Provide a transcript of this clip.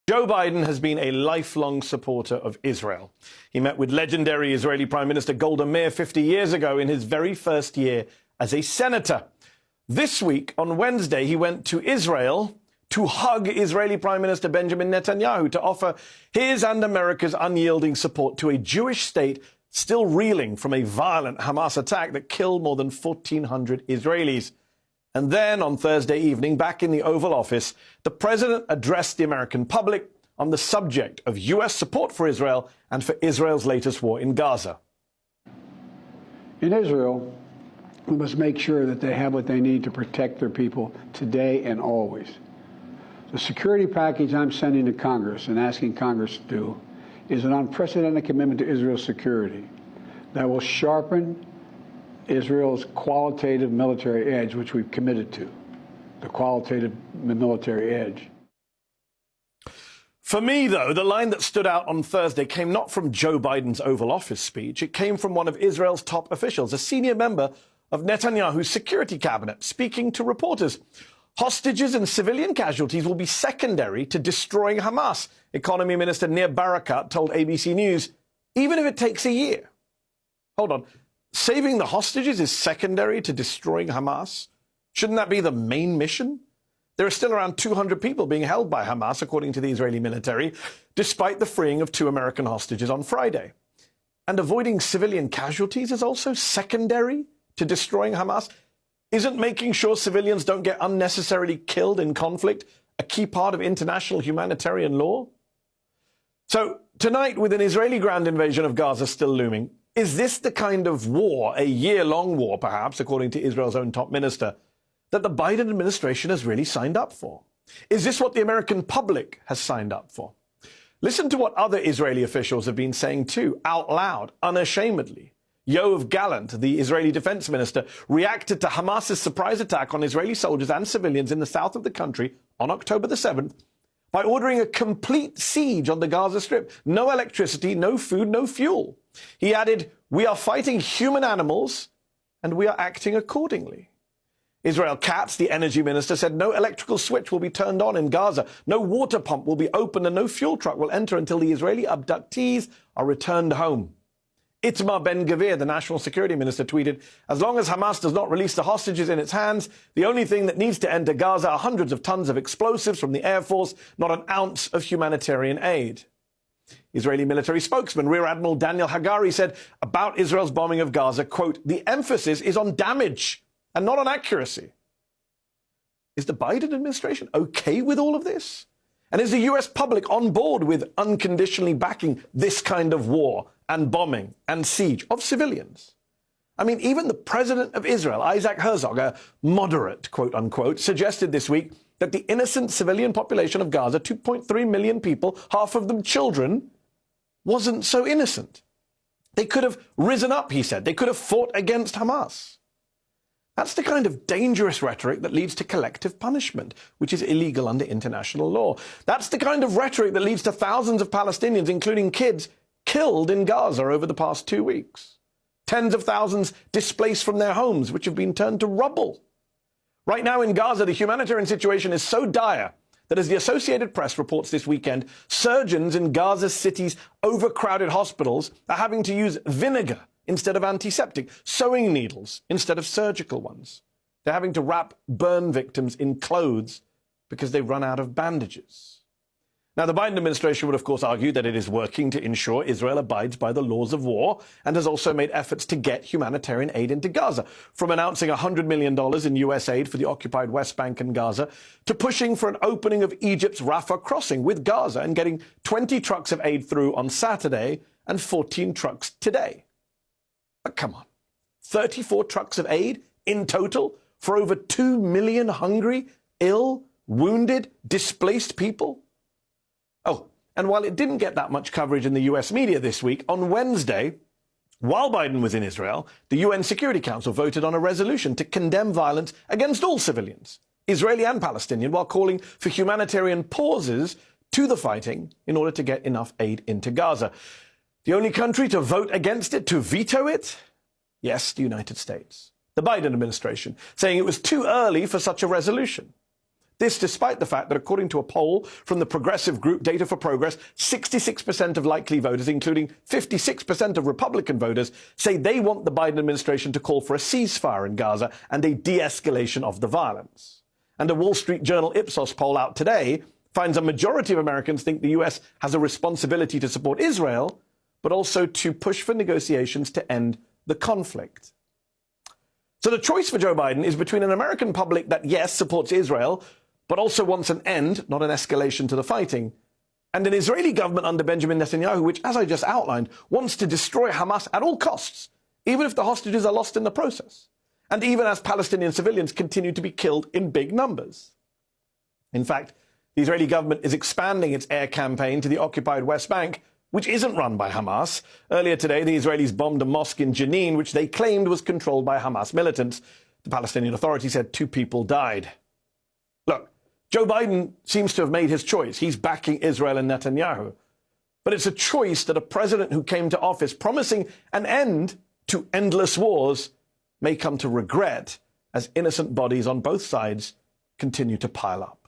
Joe Biden has been a lifelong supporter of Israel. He met with legendary Israeli Prime Minister Golda Meir 50 years ago in his very first year as a senator. This week, on Wednesday, he went to Israel to hug Israeli Prime Minister Benjamin Netanyahu to offer his and America's unyielding support to a Jewish state still reeling from a violent Hamas attack that killed more than 1,400 Israelis. And then on Thursday evening, back in the Oval Office, the president addressed the American public on the subject of U.S. support for Israel and for Israel's latest war in Gaza. In Israel, we must make sure that they have what they need to protect their people today and always. The security package I'm sending to Congress and asking Congress to do is an unprecedented commitment to Israel's security that will sharpen Israel's qualitative military edge, which we've committed to, the qualitative military edge. For me, though, the line that stood out on Thursday came not from Joe Biden's Oval Office speech. It came from one of Israel's top officials, a senior member of Netanyahu's security cabinet, speaking to reporters. Hostages and civilian casualties will be secondary to destroying Hamas, Economy Minister Nir Barakat told ABC News, even if it takes a year. Hold on. Saving the hostages is secondary to destroying Hamas? Shouldn't that be the main mission? There are still around 200 people being held by Hamas, according to the Israeli military, despite the freeing of 2 American hostages on Friday. And avoiding civilian casualties is also secondary to destroying Hamas? Isn't making sure civilians don't get unnecessarily killed in conflict a key part of international humanitarian law? So tonight, with an Israeli ground invasion of Gaza still looming, is this the kind of war, a year-long war perhaps, according to Israel's own top minister, that the Biden administration has really signed up for? Is this what the American public has signed up for? Listen to what other Israeli officials have been saying too, out loud, unashamedly. Yoav Gallant, the Israeli defense minister, reacted to Hamas's surprise attack on Israeli soldiers and civilians in the south of the country on October the 7th by ordering a complete siege on the Gaza Strip. No electricity, no food, no fuel. He added, "We are fighting human animals and we are acting accordingly." Israel Katz, the energy minister, said no electrical switch will be turned on in Gaza, no water pump will be opened and no fuel truck will enter until the Israeli abductees are returned home. Itamar Ben-Gvir, the national security minister, tweeted, "As long as Hamas does not release the hostages in its hands, the only thing that needs to enter Gaza are hundreds of tons of explosives from the Air Force, not an ounce of humanitarian aid." Israeli military spokesman Rear Admiral Daniel Hagari said about Israel's bombing of Gaza, quote, "The emphasis is on damage and not on accuracy." Is the Biden administration okay with all of this? And is the US public on board with unconditionally backing this kind of war and bombing and siege of civilians? I mean, even the president of Israel, Isaac Herzog, a moderate, quote unquote, suggested this week that the innocent civilian population of Gaza, 2.3 million people, half of them children, wasn't so innocent. They could have risen up, he said. They could have fought against Hamas. That's the kind of dangerous rhetoric that leads to collective punishment, which is illegal under international law. That's the kind of rhetoric that leads to thousands of Palestinians, including kids, killed in Gaza over the past 2 weeks. Tens of thousands displaced from their homes, which have been turned to rubble. Right now in Gaza, the humanitarian situation is so dire that, as the Associated Press reports this weekend, surgeons in Gaza City's overcrowded hospitals are having to use vinegar instead of antiseptic, sewing needles instead of surgical ones. They're having to wrap burn victims in clothes because they've run out of bandages. Now, the Biden administration would, of course, argue that it is working to ensure Israel abides by the laws of war and has also made efforts to get humanitarian aid into Gaza, from announcing $100 million in U.S. aid for the occupied West Bank and Gaza to pushing for an opening of Egypt's Rafah crossing with Gaza and getting 20 trucks of aid through on Saturday and 14 trucks today. But come on, 34 trucks of aid in total for over 2 million hungry, ill, wounded, displaced people? Oh, and while it didn't get that much coverage in the US media this week, on Wednesday, while Biden was in Israel, the UN Security Council voted on a resolution to condemn violence against all civilians, Israeli and Palestinian, while calling for humanitarian pauses to the fighting in order to get enough aid into Gaza. The only country to vote against it, to veto it? Yes, the United States. The Biden administration, saying it was too early for such a resolution. This despite the fact that, according to a poll from the progressive group Data for Progress, 66% of likely voters, including 56% of Republican voters, say they want the Biden administration to call for a ceasefire in Gaza and a de-escalation of the violence. And a Wall Street Journal Ipsos poll out today finds a majority of Americans think the US has a responsibility to support Israel, but also to push for negotiations to end the conflict. So the choice for Joe Biden is between an American public that, yes, supports Israel, but also wants an end, not an escalation to the fighting, and an Israeli government under Benjamin Netanyahu, which, as I just outlined, wants to destroy Hamas at all costs, even if the hostages are lost in the process, and even as Palestinian civilians continue to be killed in big numbers. In fact, the Israeli government is expanding its air campaign to the occupied West Bank, which isn't run by Hamas. Earlier today, the Israelis bombed a mosque in Jenin, which they claimed was controlled by Hamas militants. The Palestinian Authority said 2 people died. Look, Joe Biden seems to have made his choice. He's backing Israel and Netanyahu. But it's a choice that a president who came to office promising an end to endless wars may come to regret as innocent bodies on both sides continue to pile up.